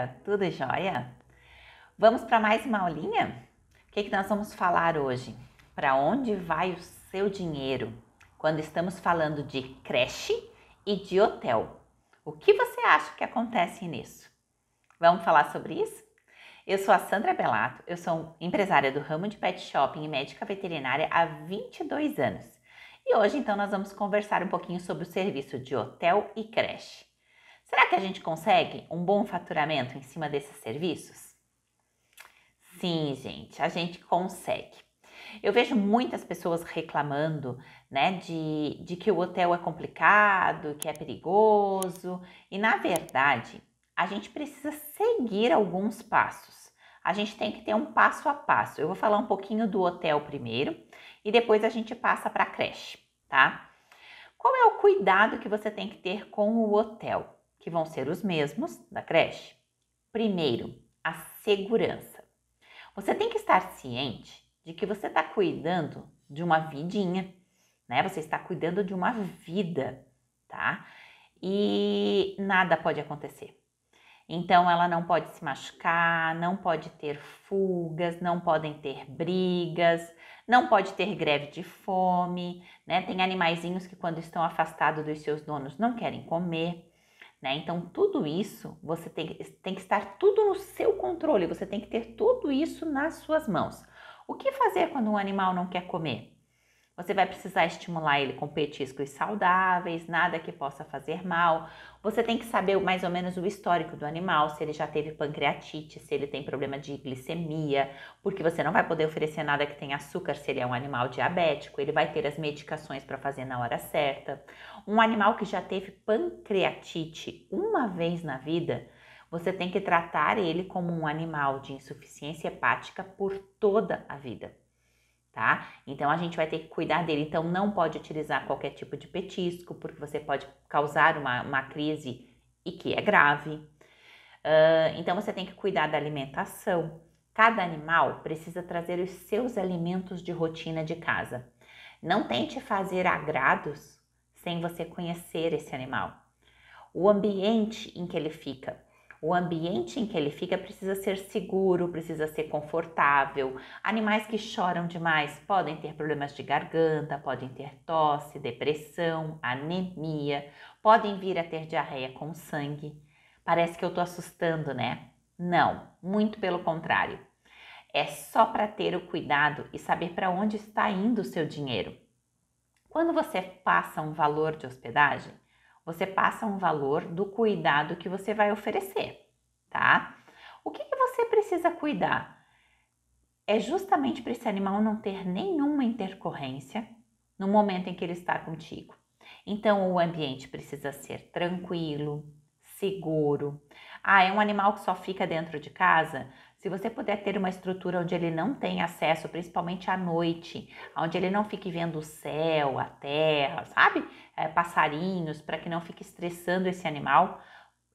dia, tudo jóia? Vamos para mais uma aulinha? O que nós vamos falar hoje? Para onde vai o seu dinheiro quando estamos falando de creche e de hotel? O que você acha que acontece nisso? Vamos falar sobre isso? Eu sou a Sandra Bellato, eu sou empresária do ramo de pet shopping e médica veterinária há 22 anos. E hoje então nós vamos conversar um pouquinho sobre o serviço de hotel e creche. Será que a gente consegue um bom faturamento em cima desses serviços? Sim, gente, a gente consegue. Eu vejo muitas pessoas reclamando, né, de que o hotel é complicado, que é perigoso, e na verdade, a gente precisa seguir alguns passos. A gente tem que ter um passo a passo. Eu vou falar um pouquinho do hotel primeiro e depois a gente passa para a creche, tá? Qual é o cuidado que você tem que ter com o hotel? Que vão ser os mesmos da creche. Primeiro, a segurança. Você tem que estar ciente de que você está cuidando de uma vidinha, né? Você está cuidando de uma vida, tá? E nada pode acontecer. Então, ela não pode se machucar, não pode ter fugas, não podem ter brigas, não pode ter greve de fome, né? Tem animaizinhos que quando estão afastados dos seus donos não querem comer, né? Então, tudo isso, você tem que estar tudo no seu controle, você tem que ter tudo isso nas suas mãos. O que fazer quando um animal não quer comer? Você vai precisar estimular ele com petiscos saudáveis, nada que possa fazer mal. Você tem que saber mais ou menos o histórico do animal, se ele já teve pancreatite, se ele tem problema de glicemia, porque você não vai poder oferecer nada que tenha açúcar se ele é um animal diabético, ele vai ter as medicações para fazer na hora certa. Um animal que já teve pancreatite uma vez na vida, você tem que tratar ele como um animal de insuficiência hepática por toda a vida. Tá? Então a gente vai ter que cuidar dele. Então não pode utilizar qualquer tipo de petisco, porque você pode causar uma crise e que é grave. Então você tem que cuidar da alimentação. Cada animal precisa trazer os seus alimentos de rotina de casa. Não tente fazer agrados sem você conhecer esse animal. O ambiente em que ele fica. O ambiente em que ele fica precisa ser seguro, precisa ser confortável. Animais que choram demais podem ter problemas de garganta, podem ter tosse, depressão, anemia, podem vir a ter diarreia com sangue. Parece que eu tô assustando, né? Não, muito pelo contrário. É só para ter o cuidado e saber para onde está indo o seu dinheiro. Quando você passa um valor de hospedagem, você passa um valor do cuidado que você vai oferecer, tá? O que você precisa cuidar? É justamente para esse animal não ter nenhuma intercorrência no momento em que ele está contigo. Então, o ambiente precisa ser tranquilo, seguro. É um animal que só fica dentro de casa? Se você puder ter uma estrutura onde ele não tem acesso, principalmente à noite, onde ele não fique vendo o céu, a terra, sabe? Passarinhos, para que não fique estressando esse animal.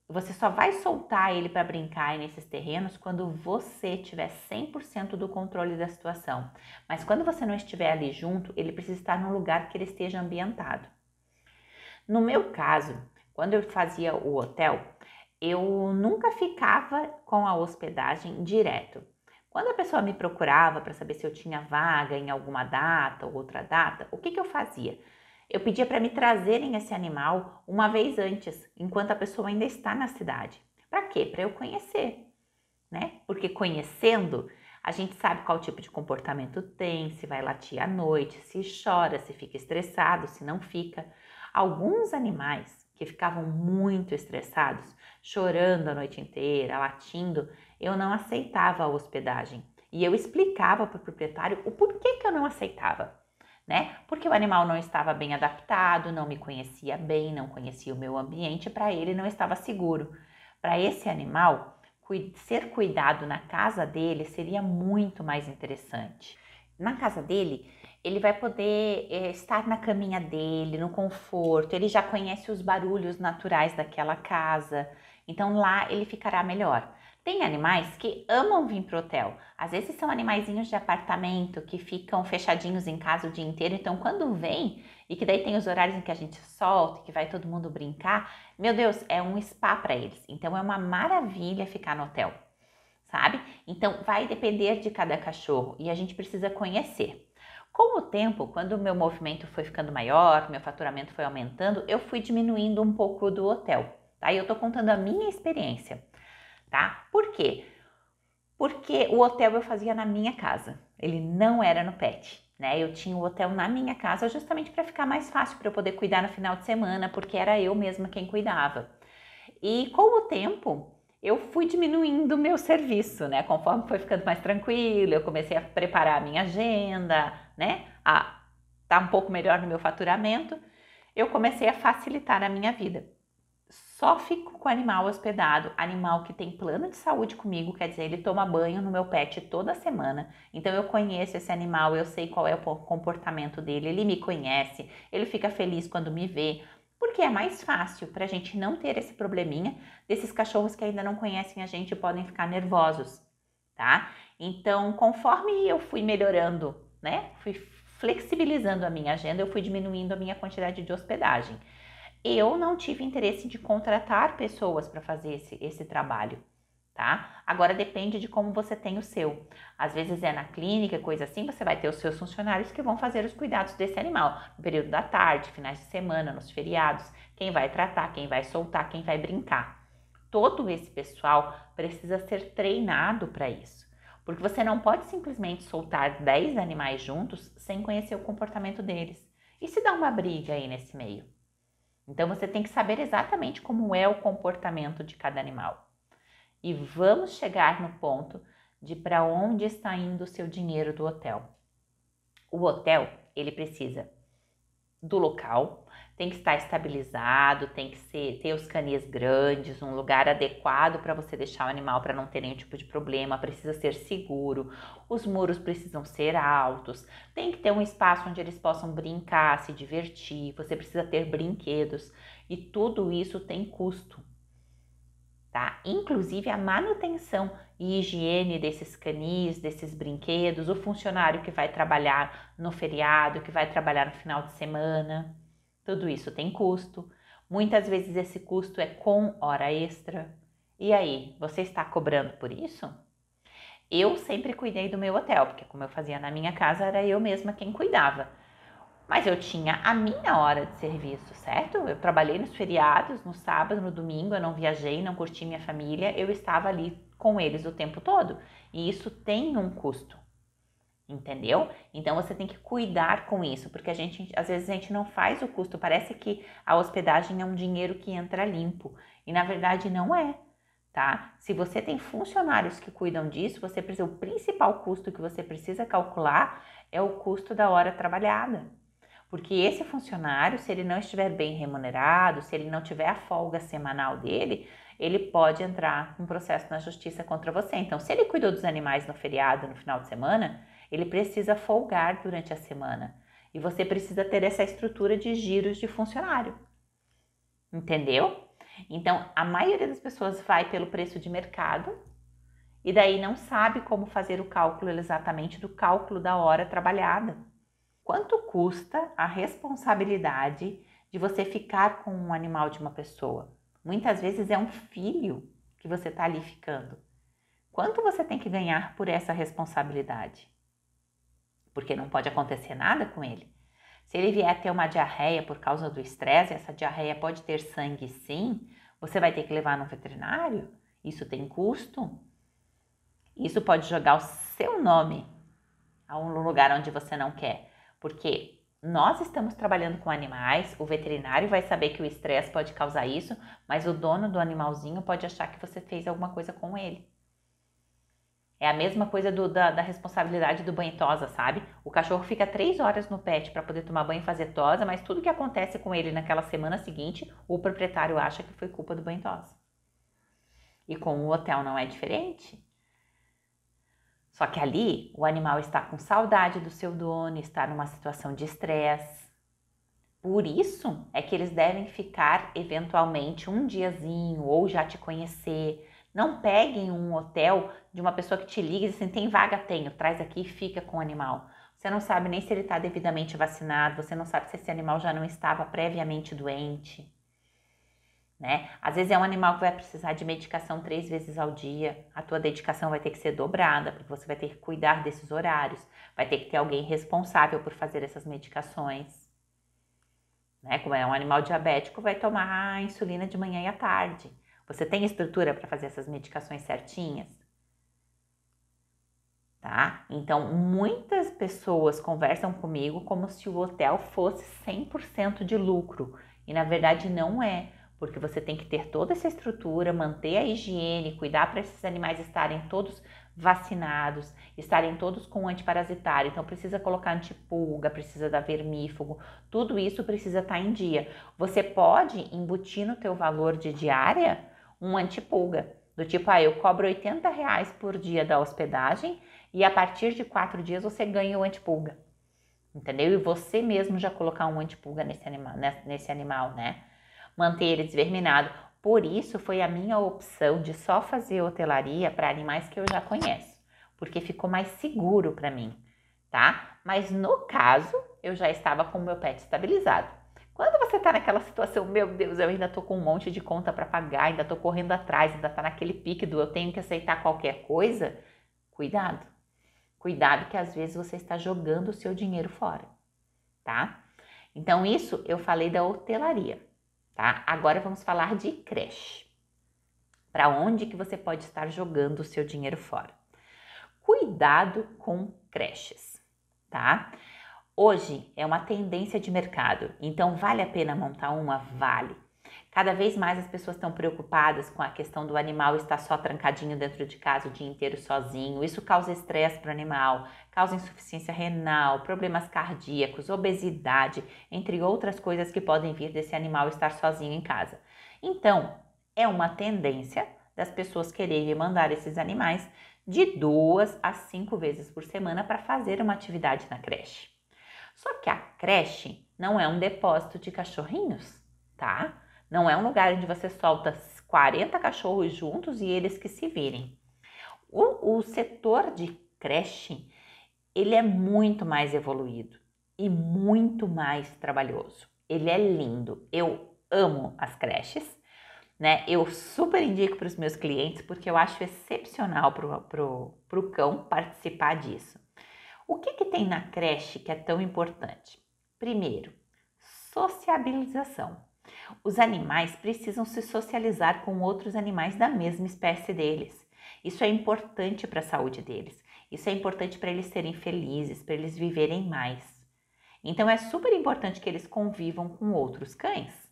Você só vai soltar ele para brincar nesses terrenos quando você tiver 100% do controle da situação. Mas quando você não estiver ali junto, ele precisa estar num lugar que ele esteja ambientado. No meu caso, quando eu fazia o hotel, eu nunca ficava com a hospedagem direto. Quando a pessoa me procurava para saber se eu tinha vaga em alguma data ou outra data, o que eu fazia? Eu pedia para me trazerem esse animal uma vez antes, enquanto a pessoa ainda está na cidade. Para quê? Para eu conhecer, né? Porque conhecendo, a gente sabe qual tipo de comportamento tem, se vai latir à noite, se chora, se fica estressado, se não fica. Alguns animais que ficavam muito estressados, chorando a noite inteira, latindo, eu não aceitava a hospedagem. E eu explicava para o proprietário o porquê que eu não aceitava, né? Porque o animal não estava bem adaptado, não me conhecia bem, não conhecia o meu ambiente, para ele não estava seguro. Para esse animal, ser cuidado na casa dele seria muito mais interessante. Na casa dele, ele vai poder estar na caminha dele, no conforto, ele já conhece os barulhos naturais daquela casa, então lá ele ficará melhor. Tem animais que amam vir pro hotel, às vezes são animaizinhos de apartamento que ficam fechadinhos em casa o dia inteiro, então quando vem, e que daí tem os horários em que a gente solta, que vai todo mundo brincar, meu Deus, é um spa para eles. Então é uma maravilha ficar no hotel, sabe? Então vai depender de cada cachorro e a gente precisa conhecer. Com o tempo, quando o meu movimento foi ficando maior, meu faturamento foi aumentando, eu fui diminuindo um pouco do hotel, tá? E eu tô contando a minha experiência, tá? Por quê? Porque o hotel eu fazia na minha casa, ele não era no pet, né? Eu tinha o hotel na minha casa justamente para ficar mais fácil para eu poder cuidar no final de semana, porque era eu mesma quem cuidava. E com o tempo, eu fui diminuindo o meu serviço, né? Conforme foi ficando mais tranquilo, eu comecei a preparar a minha agenda, né? A tá um pouco melhor no meu faturamento, eu comecei a facilitar a minha vida. Só fico com animal hospedado, animal que tem plano de saúde comigo, quer dizer, ele toma banho no meu pet toda semana. Então eu conheço esse animal, eu sei qual é o comportamento dele, ele me conhece, ele fica feliz quando me vê, porque é mais fácil para a gente não ter esse probleminha desses cachorros que ainda não conhecem a gente e podem ficar nervosos, tá? Então, conforme eu fui melhorando, né, fui flexibilizando a minha agenda, eu fui diminuindo a minha quantidade de hospedagem. Eu não tive interesse de contratar pessoas para fazer esse trabalho, tá? Agora depende de como você tem o seu. Às vezes é na clínica, coisa assim, você vai ter os seus funcionários que vão fazer os cuidados desse animal, no período da tarde, finais de semana, nos feriados, quem vai tratar, quem vai soltar, quem vai brincar. Todo esse pessoal precisa ser treinado para isso, porque você não pode simplesmente soltar 10 animais juntos sem conhecer o comportamento deles. E se dá uma briga aí nesse meio? Então você tem que saber exatamente como é o comportamento de cada animal. E vamos chegar no ponto de para onde está indo o seu dinheiro do hotel. O hotel, ele precisa do local, tem que estar estabilizado, tem que ter os canis grandes, um lugar adequado para você deixar o animal para não ter nenhum tipo de problema, precisa ser seguro, os muros precisam ser altos, tem que ter um espaço onde eles possam brincar, se divertir, você precisa ter brinquedos e tudo isso tem custo, tá? Inclusive a manutenção e higiene desses canis, desses brinquedos, o funcionário que vai trabalhar no feriado, que vai trabalhar no final de semana, tudo isso tem custo. Muitas vezes esse custo é com hora extra. E aí, você está cobrando por isso? Eu sempre cuidei do meu hotel, porque como eu fazia na minha casa, era eu mesma quem cuidava. Mas eu tinha a minha hora de serviço, certo? Eu trabalhei nos feriados, no sábado, no domingo, eu não viajei, não curti minha família, eu estava ali com eles o tempo todo. E isso tem um custo, entendeu? Então você tem que cuidar com isso, porque às vezes a gente não faz o custo, parece que a hospedagem é um dinheiro que entra limpo, e na verdade não é, tá? Se você tem funcionários que cuidam disso, o principal custo que você precisa calcular é o custo da hora trabalhada. Porque esse funcionário, se ele não estiver bem remunerado, se ele não tiver a folga semanal dele, ele pode entrar com processo na justiça contra você. Então, se ele cuidou dos animais no feriado, no final de semana, ele precisa folgar durante a semana. E você precisa ter essa estrutura de giros de funcionário. Entendeu? Então, a maioria das pessoas vai pelo preço de mercado e daí não sabe como fazer o cálculo exatamente do cálculo da hora trabalhada. Quanto custa a responsabilidade de você ficar com um animal de uma pessoa? Muitas vezes é um filho que você está ali ficando. Quanto você tem que ganhar por essa responsabilidade? Porque não pode acontecer nada com ele. Se ele vier a ter uma diarreia por causa do estresse, essa diarreia pode ter sangue sim, você vai ter que levar no veterinário? Isso tem custo? Isso pode jogar o seu nome a um lugar onde você não quer. Porque nós estamos trabalhando com animais, o veterinário vai saber que o estresse pode causar isso, mas o dono do animalzinho pode achar que você fez alguma coisa com ele. É a mesma coisa da responsabilidade do banho e tosa, sabe? O cachorro fica 3 horas no pet para poder tomar banho e fazer tosa, mas tudo que acontece com ele naquela semana seguinte, o proprietário acha que foi culpa do banho e tosa. E com o hotel não é diferente. Só que ali o animal está com saudade do seu dono, está numa situação de estresse. Por isso é que eles devem ficar eventualmente um diazinho ou já te conhecer. Não peguem um hotel de uma pessoa que te liga e diz assim, tem vaga? Tenho, traz aqui e fica com o animal. Você não sabe nem se ele está devidamente vacinado, você não sabe se esse animal já não estava previamente doente, né? Às vezes é um animal que vai precisar de medicação 3 vezes ao dia, a tua dedicação vai ter que ser dobrada, porque você vai ter que cuidar desses horários, vai ter que ter alguém responsável por fazer essas medicações, né? Como é um animal diabético, vai tomar a insulina de manhã e à tarde. Você tem estrutura para fazer essas medicações certinhas? Tá? Então, muitas pessoas conversam comigo como se o hotel fosse 100% de lucro, e na verdade não é, porque você tem que ter toda essa estrutura, manter a higiene, cuidar para esses animais estarem todos vacinados, estarem todos com antiparasitário, então precisa colocar antipulga, precisa dar vermífugo, tudo isso precisa estar em dia. Você pode embutir no teu valor de diária um antipulga, do tipo, eu cobro R$ 80 por dia da hospedagem, e a partir de 4 dias você ganha o antipulga, entendeu? E você mesmo já colocar um antipulga nesse animal, né? Manter ele desverminado. Por isso foi a minha opção de só fazer hotelaria para animais que eu já conheço, porque ficou mais seguro para mim, tá? Mas no caso, eu já estava com o meu pet estabilizado. Quando você tá naquela situação, meu Deus, eu ainda tô com um monte de conta para pagar, ainda tô correndo atrás, ainda tá naquele pique do eu tenho que aceitar qualquer coisa, cuidado. Cuidado que às vezes você está jogando o seu dinheiro fora, tá? Então isso eu falei da hotelaria, tá? Agora vamos falar de creche. Para onde que você pode estar jogando o seu dinheiro fora? Cuidado com creches, tá? Hoje é uma tendência de mercado, então vale a pena montar uma? Vale. Cada vez mais as pessoas estão preocupadas com a questão do animal estar só trancadinho dentro de casa o dia inteiro sozinho. Isso causa estresse para o animal, causa insuficiência renal, problemas cardíacos, obesidade, entre outras coisas que podem vir desse animal estar sozinho em casa. Então, é uma tendência das pessoas quererem mandar esses animais de 2 a 5 vezes por semana para fazer uma atividade na creche. Só que a creche não é um depósito de cachorrinhos, tá? Não é um lugar onde você solta 40 cachorros juntos e eles que se virem. O setor de creche, ele é muito mais evoluído e muito mais trabalhoso. Ele é lindo. Eu amo as creches, né? Eu super indico para os meus clientes porque eu acho excepcional pro cão participar disso. O que tem na creche que é tão importante? Primeiro, sociabilização. Os animais precisam se socializar com outros animais da mesma espécie deles. Isso é importante para a saúde deles. Isso é importante para eles serem felizes, para eles viverem mais. Então é super importante que eles convivam com outros cães.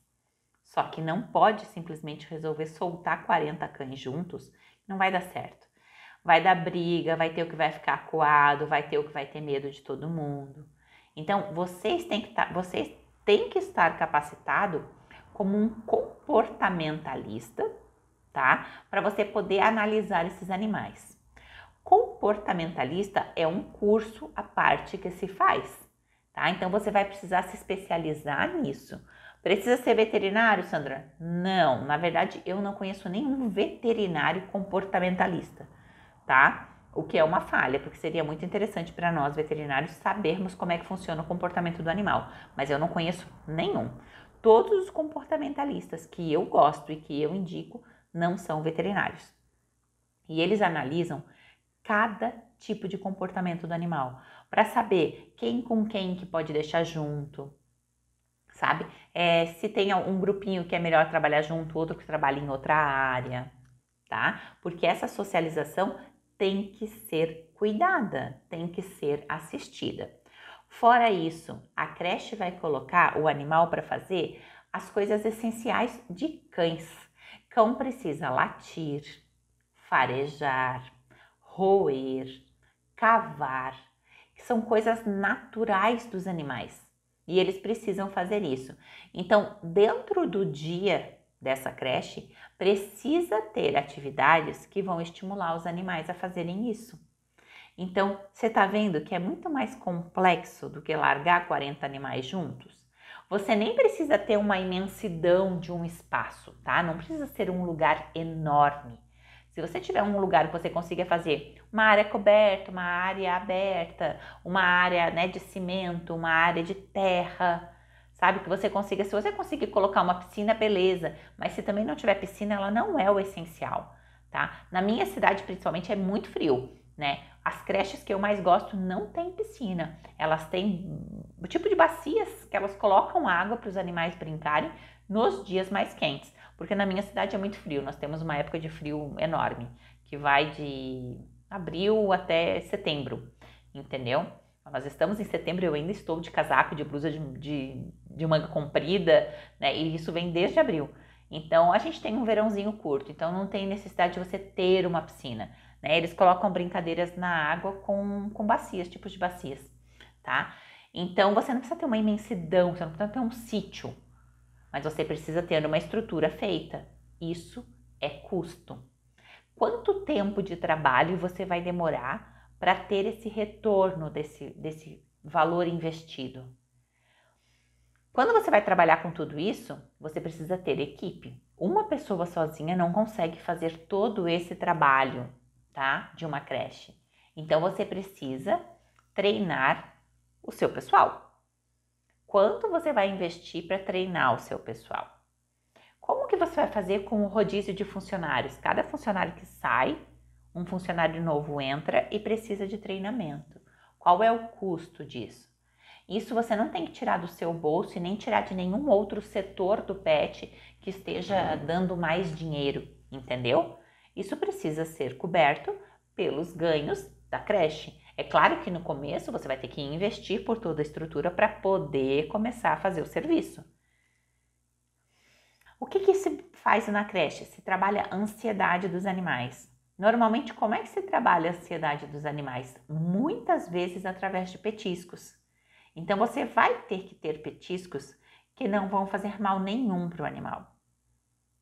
Só que não pode simplesmente resolver soltar 40 cães juntos, não vai dar certo. Vai dar briga, vai ter o que vai ficar acuado, vai ter o que vai ter medo de todo mundo. Então vocês têm que estar capacitados como um comportamentalista, tá? Para você poder analisar esses animais. Comportamentalista é um curso à parte que se faz, tá? Então você vai precisar se especializar nisso. Precisa ser veterinário, Sandra? Não, na verdade eu não conheço nenhum veterinário comportamentalista, tá? O que é uma falha, porque seria muito interessante para nós veterinários sabermos como é que funciona o comportamento do animal, mas eu não conheço nenhum. Todos os comportamentalistas que eu gosto e que eu indico não são veterinários. E eles analisam cada tipo de comportamento do animal para saber quem com quem que pode deixar junto, sabe? Se tem um grupinho que é melhor trabalhar junto, outro que trabalha em outra área, tá? Porque essa socialização tem que ser cuidada, tem que ser assistida. Fora isso, a creche vai colocar o animal para fazer as coisas essenciais de cães. Cão precisa latir, farejar, roer, cavar, que são coisas naturais dos animais e eles precisam fazer isso. Então, dentro do dia dessa creche, precisa ter atividades que vão estimular os animais a fazerem isso. Então, você está vendo que é muito mais complexo do que largar 40 animais juntos? Você nem precisa ter uma imensidão de um espaço, tá? Não precisa ser um lugar enorme. Se você tiver um lugar que você consiga fazer uma área coberta, uma área aberta, uma área, né, de cimento, uma área de terra, sabe? Que você consiga, se você conseguir colocar uma piscina, beleza. Mas se também não tiver piscina, ela não é o essencial, tá? Na minha cidade, principalmente, é muito frio, né? As creches que eu mais gosto não tem piscina. Elas têm o tipo de bacias que elas colocam água para os animais brincarem nos dias mais quentes. Porque na minha cidade é muito frio. Nós temos uma época de frio enorme, que vai de abril até setembro, entendeu? Nós estamos em setembro e eu ainda estou de casaco, de blusa de manga comprida, né? E isso vem desde abril. Então, a gente tem um verãozinho curto, então não tem necessidade de você ter uma piscina, né? Eles colocam brincadeiras na água com bacias, tipos de bacias, tá? Então, você não precisa ter uma imensidão, você não precisa ter um sítio, mas você precisa ter uma estrutura feita. Isso é custo. Quanto tempo de trabalho você vai demorar para ter esse retorno desse valor investido? Quando você vai trabalhar com tudo isso, você precisa ter equipe. Uma pessoa sozinha não consegue fazer todo esse trabalho, tá? De uma creche. Então você precisa treinar o seu pessoal. Quanto você vai investir para treinar o seu pessoal? Como que você vai fazer com o rodízio de funcionários? Cada funcionário que sai, um funcionário novo entra e precisa de treinamento. Qual é o custo disso? Isso você não tem que tirar do seu bolso e nem tirar de nenhum outro setor do pet que esteja dando mais dinheiro, entendeu? Isso precisa ser coberto pelos ganhos da creche. É claro que no começo você vai ter que investir por toda a estrutura para poder começar a fazer o serviço. O que se faz na creche? Se trabalha a ansiedade dos animais. Normalmente, como é que se trabalha a ansiedade dos animais? Muitas vezes através de petiscos. Então, você vai ter que ter petiscos que não vão fazer mal nenhum para o animal,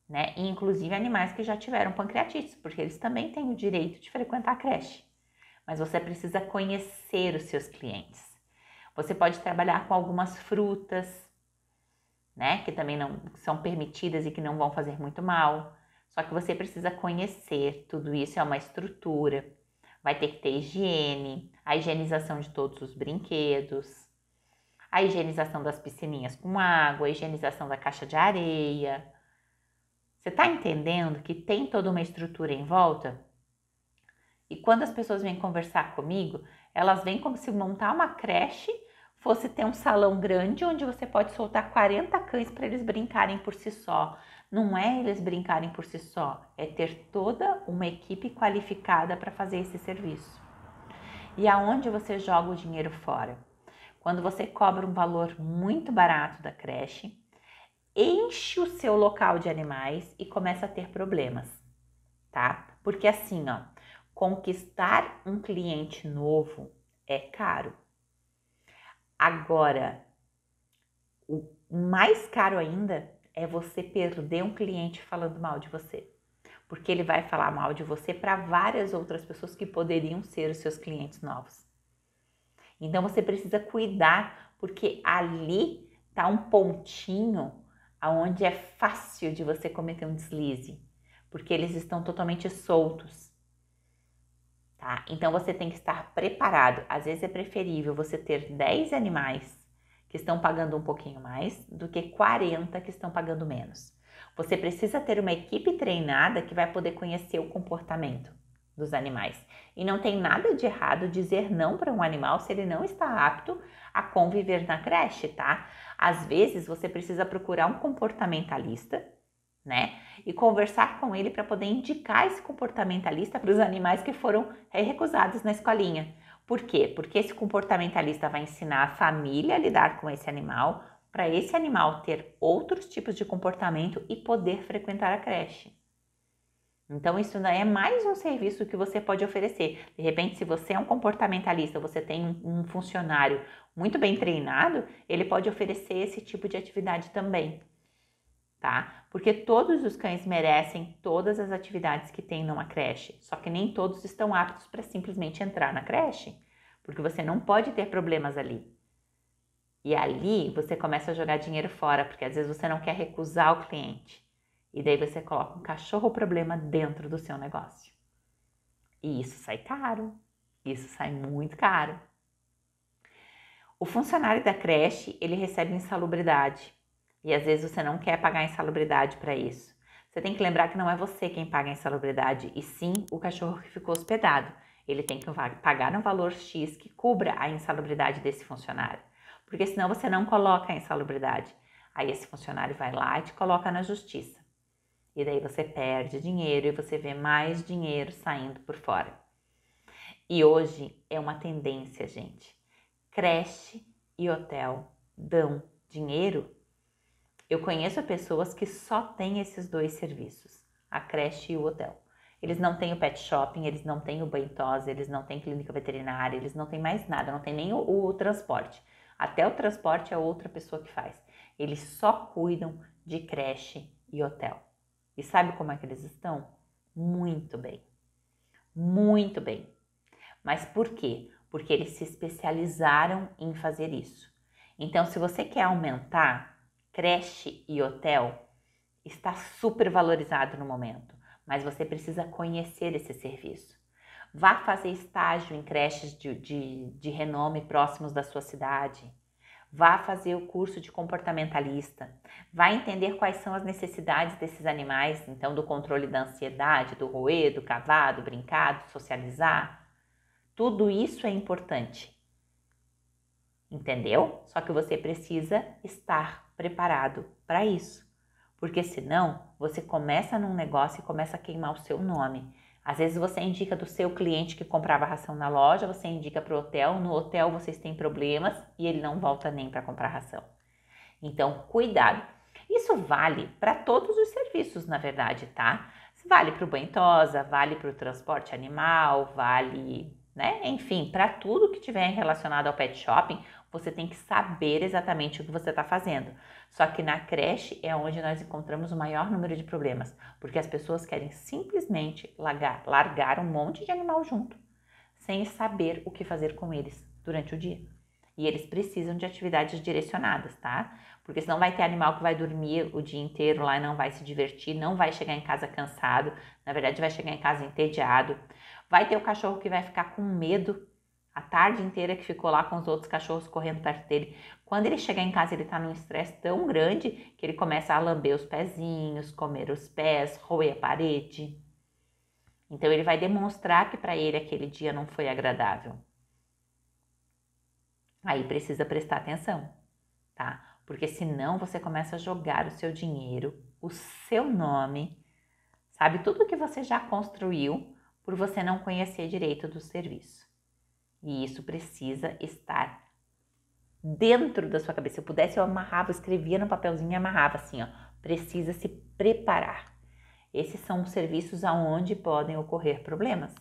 né? E, inclusive animais que já tiveram pancreatite, porque eles também têm o direito de frequentar a creche. Mas você precisa conhecer os seus clientes. Você pode trabalhar com algumas frutas, né, que também não são permitidas e que não vão fazer muito mal. Só que você precisa conhecer, tudo isso é uma estrutura. Vai ter que ter higiene, a higienização de todos os brinquedos, a higienização das piscininhas com água, a higienização da caixa de areia. Você está entendendo que tem toda uma estrutura em volta? E quando as pessoas vêm conversar comigo, elas vêm como se montar uma creche fosse ter um salão grande onde você pode soltar 40 cães para eles brincarem por si só. Não é eles brincarem por si só, é ter toda uma equipe qualificada para fazer esse serviço. E aonde você joga o dinheiro fora? Quando você cobra um valor muito barato da creche, enche o seu local de animais e começa a ter problemas, tá? Porque assim, ó, conquistar um cliente novo é caro. Agora, o mais caro ainda é você perder um cliente falando mal de você. Porque ele vai falar mal de você para várias outras pessoas que poderiam ser os seus clientes novos. Então você precisa cuidar, porque ali tá um pontinho onde é fácil de você cometer um deslize, porque eles estão totalmente soltos. Tá? Então você tem que estar preparado. Às vezes é preferível você ter 10 animais que estão pagando um pouquinho mais do que 40 que estão pagando menos. Você precisa ter uma equipe treinada que vai poder conhecer o comportamento dos animais. E não tem nada de errado dizer não para um animal se ele não está apto a conviver na creche, tá? Às vezes você precisa procurar um comportamentalista, né? E conversar com ele para poder indicar esse comportamentalista para os animais que foram recusados na escolinha. Por quê? Porque esse comportamentalista vai ensinar a família a lidar com esse animal, para esse animal ter outros tipos de comportamento e poder frequentar a creche. Então, isso é mais um serviço que você pode oferecer. De repente, se você é um comportamentalista, você tem um funcionário muito bem treinado, ele pode oferecer esse tipo de atividade também. Tá? Porque todos os cães merecem todas as atividades que tem numa creche, só que nem todos estão aptos para simplesmente entrar na creche, porque você não pode ter problemas ali. E ali você começa a jogar dinheiro fora, porque às vezes você não quer recusar o cliente. E daí você coloca um cachorro problema dentro do seu negócio. E isso sai caro, isso sai muito caro. O funcionário da creche, ele recebe insalubridade e às vezes você não quer pagar insalubridade para isso. Você tem que lembrar que não é você quem paga a insalubridade, e sim o cachorro que ficou hospedado. Ele tem que pagar um valor X que cubra a insalubridade desse funcionário, porque senão você não coloca a insalubridade. Aí esse funcionário vai lá e te coloca na justiça. E daí você perde dinheiro e você vê mais dinheiro saindo por fora. E hoje é uma tendência, gente. Creche e hotel dão dinheiro? Eu conheço pessoas que só têm esses dois serviços, a creche e o hotel. Eles não têm o pet shopping, eles não têm o banho tosa, eles não têm clínica veterinária, eles não têm mais nada, não tem nem o transporte. Até o transporte é outra pessoa que faz. Eles só cuidam de creche e hotel. E sabe como é que eles estão? Muito bem. Muito bem. Mas por quê? Porque eles se especializaram em fazer isso. Então, se você quer aumentar, creche e hotel está super valorizado no momento, mas você precisa conhecer esse serviço. Vá fazer estágio em creches de renome próximos da sua cidade. Vá fazer o curso de comportamentalista. Vá entender quais são as necessidades desses animais, então do controle da ansiedade, do roer, do cavar, do brincar, do socializar. Tudo isso é importante, entendeu? Só que você precisa estar preparado para isso, porque senão você começa num negócio e começa a queimar o seu nome. Às vezes você indica do seu cliente que comprava ração na loja, você indica para o hotel, no hotel vocês têm problemas e ele não volta nem para comprar ração. Então, cuidado. Isso vale para todos os serviços, na verdade, tá? Vale para o banho tosa, vale para o transporte animal, vale, né? Enfim, para tudo que tiver relacionado ao pet shopping, você tem que saber exatamente o que você está fazendo. Só que na creche é onde nós encontramos o maior número de problemas, porque as pessoas querem simplesmente largar um monte de animal junto, sem saber o que fazer com eles durante o dia. E eles precisam de atividades direcionadas, tá? Porque senão vai ter animal que vai dormir o dia inteiro lá e não vai se divertir, não vai chegar em casa cansado, na verdade vai chegar em casa entediado. Vai ter o cachorro que vai ficar com medo a tarde inteira, que ficou lá com os outros cachorros correndo perto dele. Quando ele chegar em casa, ele tá num estresse tão grande que ele começa a lamber os pezinhos, comer os pés, roer a parede. Então ele vai demonstrar que para ele aquele dia não foi agradável. Aí precisa prestar atenção, tá? Porque senão você começa a jogar o seu dinheiro, o seu nome, sabe? Tudo que você já construiu por você não conhecer direito do serviço. E isso precisa estar dentro da sua cabeça. Se eu pudesse, eu amarrava, escrevia no papelzinho e amarrava assim, ó. Precisa se preparar. Esses são os serviços aonde podem ocorrer problemas.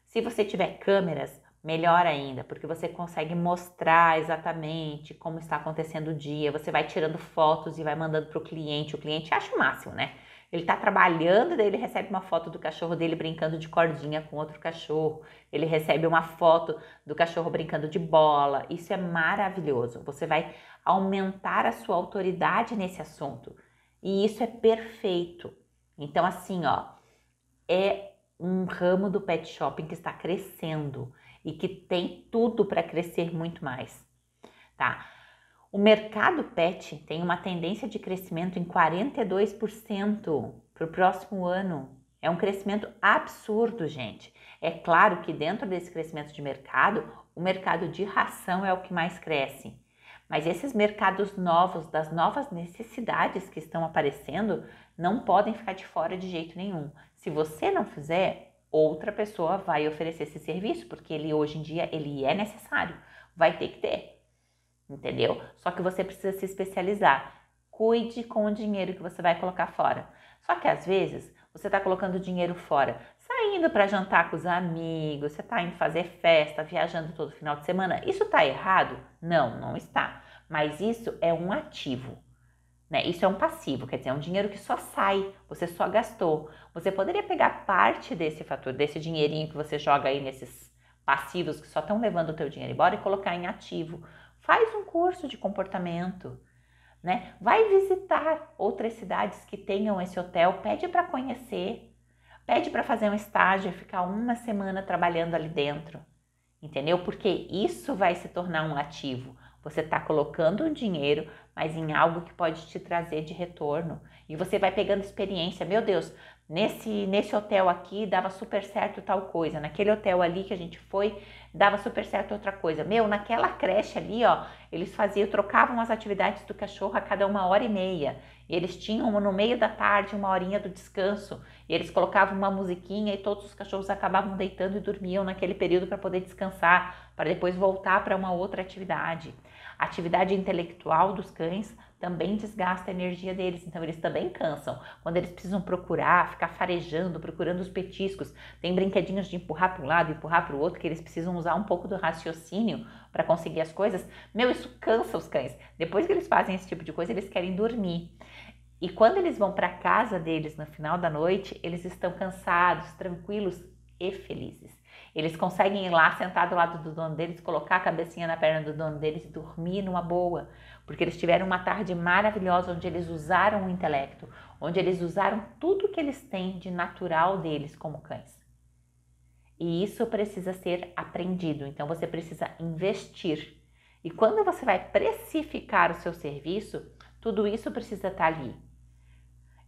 Se você tiver câmeras, melhor ainda, porque você consegue mostrar exatamente como está acontecendo o dia, você vai tirando fotos e vai mandando para o cliente acha o máximo, né? Ele está trabalhando, daí ele recebe uma foto do cachorro dele brincando de cordinha com outro cachorro, ele recebe uma foto do cachorro brincando de bola, isso é maravilhoso, você vai aumentar a sua autoridade nesse assunto, e isso é perfeito. Então assim, ó, é um ramo do pet shopping que está crescendo e que tem tudo para crescer muito mais, tá? O mercado pet tem uma tendência de crescimento em 42% para o próximo ano. É um crescimento absurdo, gente. É claro que dentro desse crescimento de mercado, o mercado de ração é o que mais cresce. Mas esses mercados novos, das novas necessidades que estão aparecendo, não podem ficar de fora de jeito nenhum. Se você não fizer, outra pessoa vai oferecer esse serviço, porque ele hoje em dia ele é necessário, vai ter que ter, entendeu? Só que você precisa se especializar. Cuide com o dinheiro que você vai colocar fora. Só que às vezes você está colocando dinheiro fora, saindo para jantar com os amigos, você está indo fazer festa, viajando todo final de semana. Isso está errado? Não, não está. Mas isso é um ativo. Né? Isso é um passivo, quer dizer, é um dinheiro que só sai, você só gastou. Você poderia pegar parte desse fator, desse dinheirinho que você joga aí nesses passivos que só estão levando o teu dinheiro embora e colocar em ativo. Faz um curso de comportamento, né? Vai visitar outras cidades que tenham esse hotel, pede para conhecer. Pede para fazer um estágio e ficar uma semana trabalhando ali dentro, entendeu? Porque isso vai se tornar um ativo. Você está colocando um dinheiro, mas em algo que pode te trazer de retorno. E você vai pegando experiência. Meu Deus, nesse hotel aqui dava super certo tal coisa. Naquele hotel ali que a gente foi, dava super certo outra coisa. Meu, naquela creche ali, ó, eles trocavam as atividades do cachorro a cada 1h30. E eles tinham no meio da tarde uma horinha do descanso. E eles colocavam uma musiquinha e todos os cachorros acabavam deitando e dormiam naquele período para poder descansar, para depois voltar para uma outra atividade. A atividade intelectual dos cães também desgasta a energia deles, então eles também cansam. Quando eles precisam procurar, ficar farejando, procurando os petiscos, tem brinquedinhos de empurrar para um lado, empurrar para o outro, que eles precisam usar um pouco do raciocínio para conseguir as coisas. Meu, isso cansa os cães. Depois que eles fazem esse tipo de coisa, eles querem dormir. E quando eles vão para casa deles no final da noite, eles estão cansados, tranquilos e felizes. Eles conseguem ir lá, sentar do lado do dono deles, colocar a cabecinha na perna do dono deles e dormir numa boa. Porque eles tiveram uma tarde maravilhosa onde eles usaram o intelecto, onde eles usaram tudo que eles têm de natural deles como cães. E isso precisa ser aprendido, então você precisa investir. E quando você vai precificar o seu serviço, tudo isso precisa estar ali.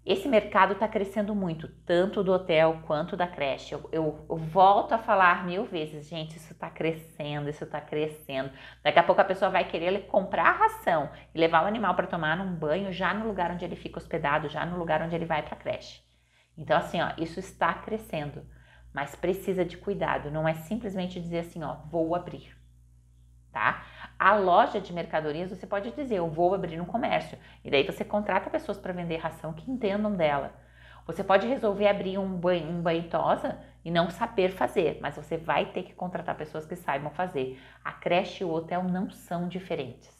Esse mercado está crescendo muito, tanto do hotel quanto da creche. Eu volto a falar 1000 vezes, gente, isso está crescendo, isso está crescendo. Daqui a pouco a pessoa vai querer comprar a ração e levar o animal para tomar um banho já no lugar onde ele fica hospedado, já no lugar onde ele vai para a creche. Então assim, ó, isso está crescendo, mas precisa de cuidado, não é simplesmente dizer assim, ó, vou abrir. Tá? A loja de mercadorias, você pode dizer, eu vou abrir um comércio. E daí você contrata pessoas para vender ração que entendam dela. Você pode resolver abrir um banho-tosa e não saber fazer, mas você vai ter que contratar pessoas que saibam fazer. A creche e o hotel não são diferentes.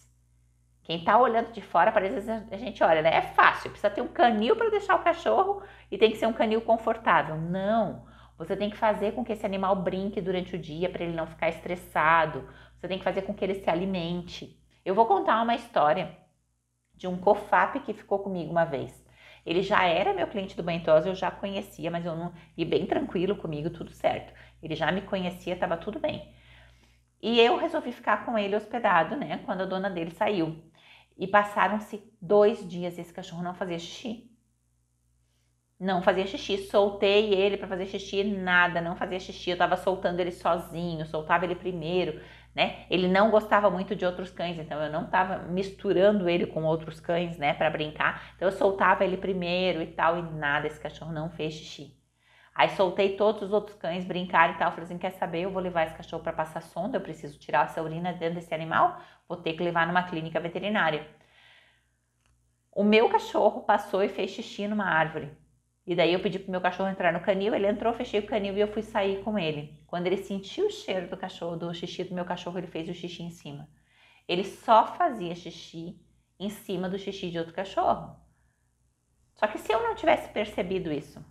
Quem tá olhando de fora, parece a gente olha, né? É fácil, precisa ter um canil para deixar o cachorro e tem que ser um canil confortável. Não, você tem que fazer com que esse animal brinque durante o dia para ele não ficar estressado. Você tem que fazer com que ele se alimente. Eu vou contar uma história de um COFAP que ficou comigo uma vez. Ele já era meu cliente do Banho-Tosa, eu já conhecia, mas eu não... E bem tranquilo comigo, tudo certo. Ele já me conhecia, estava tudo bem. E eu resolvi ficar com ele hospedado, né, quando a dona dele saiu. E passaram-se 2 dias e esse cachorro não fazia xixi. Não fazia xixi, soltei ele para fazer xixi, nada, não fazia xixi, eu tava soltando ele sozinho, soltava ele primeiro, né? Ele não gostava muito de outros cães, então eu não tava misturando ele com outros cães, né, para brincar. Então eu soltava ele primeiro e tal, e nada, esse cachorro não fez xixi. Aí soltei todos os outros cães, brincaram e tal, falei assim, quer saber, eu vou levar esse cachorro para passar sonda, eu preciso tirar essa urina dentro desse animal, vou ter que levar numa clínica veterinária. O meu cachorro passou e fez xixi numa árvore. E daí eu pedi pro meu cachorro entrar no canil, ele entrou, fechei o canil e eu fui sair com ele. Quando ele sentiu o cheiro do cachorro, do xixi do meu cachorro, ele fez o xixi em cima. Ele só fazia xixi em cima do xixi de outro cachorro. Só que se eu não tivesse percebido isso,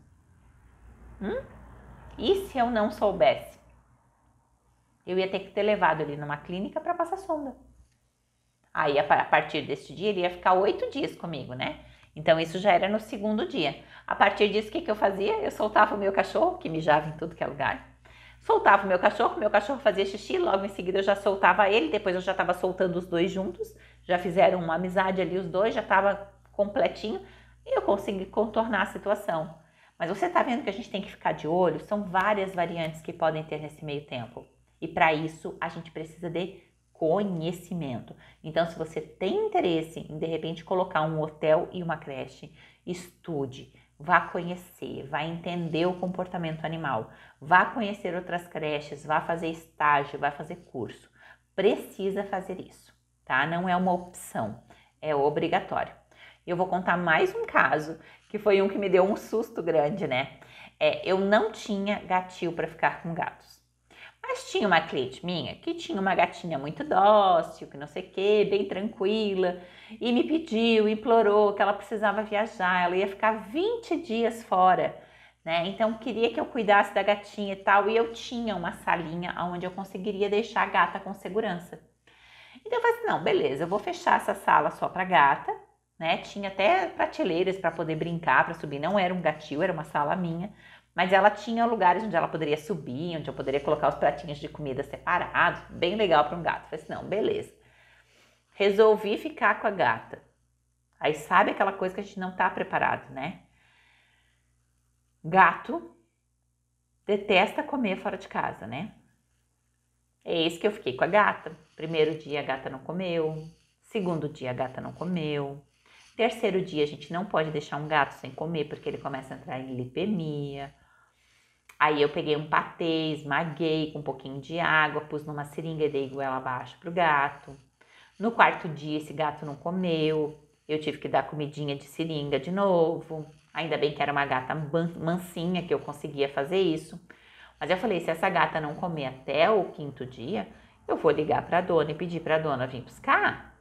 e se eu não soubesse? Eu ia ter que ter levado ele numa clínica para passar sonda. Aí a partir desse dia ele ia ficar 8 dias comigo, né? Então isso já era no 2º dia. A partir disso, o que eu fazia? Eu soltava o meu cachorro, que mijava em tudo que é lugar. Soltava o meu cachorro fazia xixi, logo em seguida eu já soltava ele, depois eu já estava soltando os 2 juntos, já fizeram uma amizade ali os 2, já estava completinho e eu consegui contornar a situação. Mas você está vendo que a gente tem que ficar de olho? São várias variantes que podem ter nesse meio tempo. E para isso a gente precisa de conhecimento. Então, se você tem interesse em, de repente, colocar um hotel e uma creche, estude, vá conhecer, vá entender o comportamento animal, vá conhecer outras creches, vá fazer estágio, vá fazer curso. Precisa fazer isso, tá? Não é uma opção, é obrigatório. Eu vou contar mais um caso, que foi um que me deu um susto grande, né? Eu não tinha gatil para ficar com gatos. Mas tinha uma cliente minha que tinha uma gatinha muito dócil, que não sei o que, bem tranquila, e me pediu, implorou que ela precisava viajar, ela ia ficar 20 dias fora, né? Então queria que eu cuidasse da gatinha e tal, e eu tinha uma salinha onde eu conseguiria deixar a gata com segurança. Então eu falei assim, não, beleza, eu vou fechar essa sala só para gata, né? Tinha até prateleiras para poder brincar, para subir, não era um gatil, era uma sala minha. Mas ela tinha lugares onde ela poderia subir, onde eu poderia colocar os pratinhos de comida separados, bem legal para um gato. Falei assim, não, beleza. Resolvi ficar com a gata. Aí sabe aquela coisa que a gente não tá preparado, né? Gato detesta comer fora de casa, né? É isso que eu fiquei com a gata. Primeiro dia a gata não comeu, segundo dia a gata não comeu, terceiro dia a gente não pode deixar um gato sem comer porque ele começa a entrar em lipemia. Aí eu peguei um patê, esmaguei com um pouquinho de água, pus numa seringa e dei goela abaixo pro gato. No quarto dia esse gato não comeu, eu tive que dar comidinha de seringa de novo. Ainda bem que era uma gata mansinha que eu conseguia fazer isso. Mas eu falei, se essa gata não comer até o quinto dia, eu vou ligar para a dona e pedir para a dona vir buscar.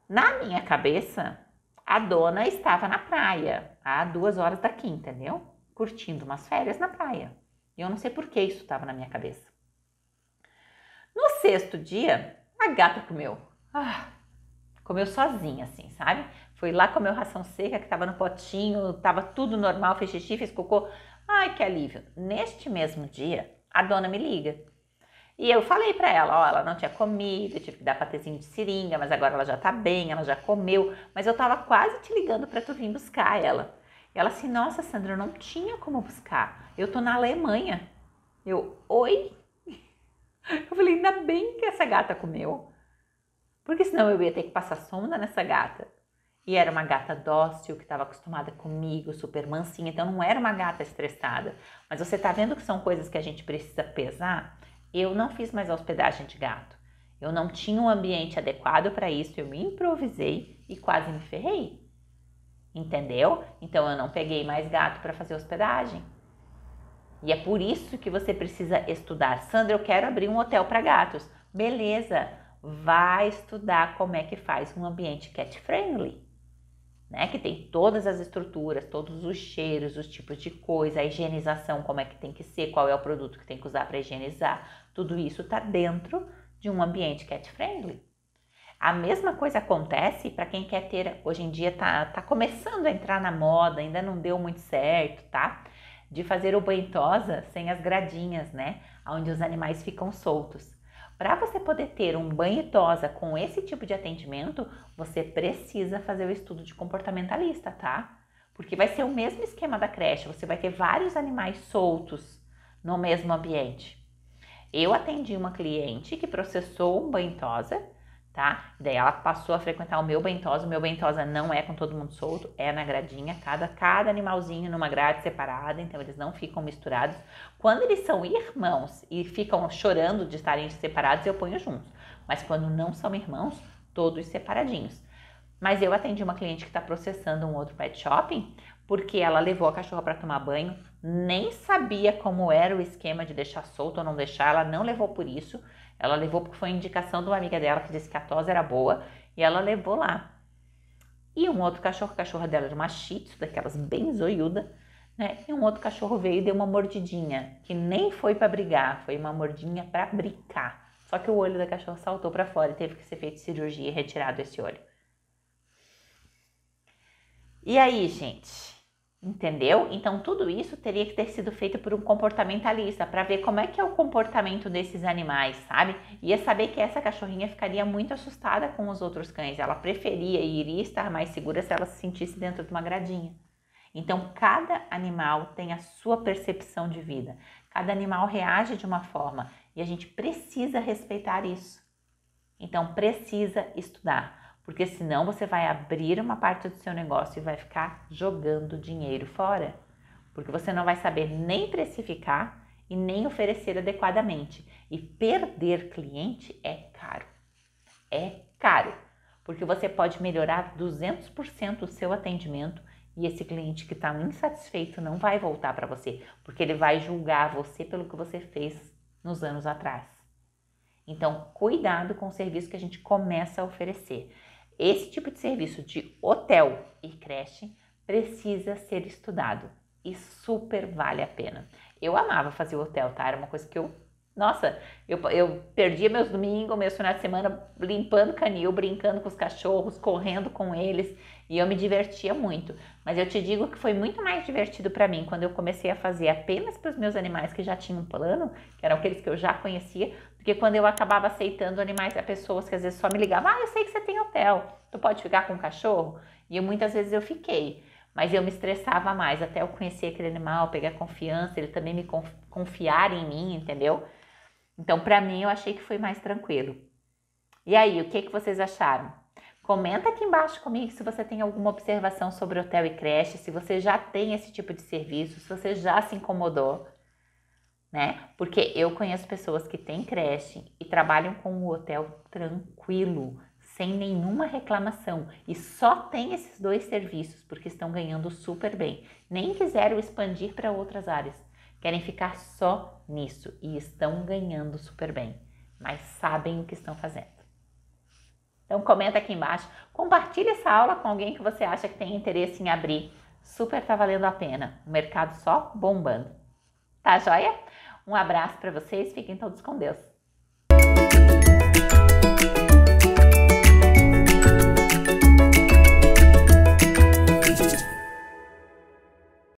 Na minha cabeça, a dona estava na praia, a 2 horas daqui, entendeu? Curtindo umas férias na praia. E eu não sei por que isso estava na minha cabeça. No sexto dia, a gata comeu. Comeu sozinha, assim, sabe? Foi lá, comeu ração seca que estava no potinho, estava tudo normal, fez xixi, fez cocô. Ai, que alívio. Neste mesmo dia, a dona me liga. E eu falei pra ela, ó, ela não tinha comido, eu tive que dar patezinho de seringa, mas agora ela já tá bem, ela já comeu. Mas eu tava quase te ligando pra tu vir buscar ela. E ela assim, nossa, Sandra, eu não tinha como buscar. Eu tô na Alemanha. Eu, oi? Eu falei, ainda bem que essa gata comeu. Porque senão eu ia ter que passar sonda nessa gata. E era uma gata dócil, que estava acostumada comigo, super mansinha. Então não era uma gata estressada. Mas você tá vendo que são coisas que a gente precisa pesar? Eu não fiz mais hospedagem de gato. Eu não tinha um ambiente adequado para isso. Eu me improvisei e quase me ferrei. Entendeu? Então eu não peguei mais gato para fazer hospedagem. E é por isso que você precisa estudar. Sandra, eu quero abrir um hotel para gatos. Beleza, vai estudar como é que faz um ambiente cat friendly, né? Que tem todas as estruturas, todos os cheiros, os tipos de coisa, a higienização, como é que tem que ser, qual é o produto que tem que usar para higienizar. Tudo isso está dentro de um ambiente cat friendly. A mesma coisa acontece para quem quer ter, hoje em dia tá começando a entrar na moda, ainda não deu muito certo, tá? De fazer o banho-tosa sem as gradinhas, né? Onde os animais ficam soltos. Para você poder ter um banho-tosa com esse tipo de atendimento, você precisa fazer o estudo de comportamentalista, tá? Porque vai ser o mesmo esquema da creche, você vai ter vários animais soltos no mesmo ambiente. Eu atendi uma cliente que processou um banho-tosa, tá? Daí ela passou a frequentar o meu banho-tosa. O meu banho-tosa não é com todo mundo solto, é na gradinha, cada animalzinho numa grade separada, então eles não ficam misturados. Quando eles são irmãos e ficam chorando de estarem separados, eu ponho juntos. Mas quando não são irmãos, todos separadinhos. Mas eu atendi uma cliente que está processando um outro pet shopping porque ela levou a cachorra para tomar banho, nem sabia como era o esquema de deixar solto ou não deixar, ela não levou por isso, ela levou porque foi indicação de uma amiga dela que disse que a tosa era boa e ela levou lá. E um outro cachorro, a cachorra dela era uma shih tzu, daquelas bem zoiuda, né? E um outro cachorro veio e deu uma mordidinha, que nem foi para brigar, foi uma mordinha para brincar. Só que o olho da cachorra saltou para fora e teve que ser feito cirurgia e retirado esse olho. E aí, gente? Entendeu? Então tudo isso teria que ter sido feito por um comportamentalista para ver como é que é o comportamento desses animais, sabe? Ia saber que essa cachorrinha ficaria muito assustada com os outros cães, ela preferia e iria estar mais segura se ela se sentisse dentro de uma gradinha. Então cada animal tem a sua percepção de vida, cada animal reage de uma forma e a gente precisa respeitar isso. Então precisa estudar. Porque senão você vai abrir uma parte do seu negócio e vai ficar jogando dinheiro fora. Porque você não vai saber nem precificar e nem oferecer adequadamente. E perder cliente é caro. É caro. Porque você pode melhorar 200% o seu atendimento e esse cliente que está insatisfeito não vai voltar para você. Porque ele vai julgar você pelo que você fez nos anos atrás. Então, cuidado com o serviço que a gente começa a oferecer. Esse tipo de serviço de hotel e creche precisa ser estudado e super vale a pena. Eu amava fazer o hotel, tá? Era uma coisa que eu Nossa, eu perdia meus domingos, meus finais de semana limpando canil, brincando com os cachorros, correndo com eles e eu me divertia muito. Mas eu te digo que foi muito mais divertido para mim quando eu comecei a fazer apenas para os meus animais que já tinham um plano, que eram aqueles que eu já conhecia, do que quando eu acabava aceitando animais a pessoas que às vezes só me ligavam, eu sei que você tem hotel, tu pode ficar com o cachorro? E muitas vezes eu fiquei. Mas eu me estressava mais até eu conhecer aquele animal, pegar confiança, ele também me confiar em mim, entendeu? Então, para mim, eu achei que foi mais tranquilo. E aí, o que vocês acharam? Comenta aqui embaixo comigo se você tem alguma observação sobre hotel e creche, se você já tem esse tipo de serviço, se você já se incomodou, né? Porque eu conheço pessoas que têm creche e trabalham com o hotel tranquilo, sem nenhuma reclamação e só tem esses dois serviços porque estão ganhando super bem. Nem quiseram expandir para outras áreas. Querem ficar só nisso e estão ganhando super bem, mas sabem o que estão fazendo. Então comenta aqui embaixo, compartilha essa aula com alguém que você acha que tem interesse em abrir. Super tá valendo a pena, o mercado só bombando. Tá joia? Um abraço para vocês, fiquem todos com Deus.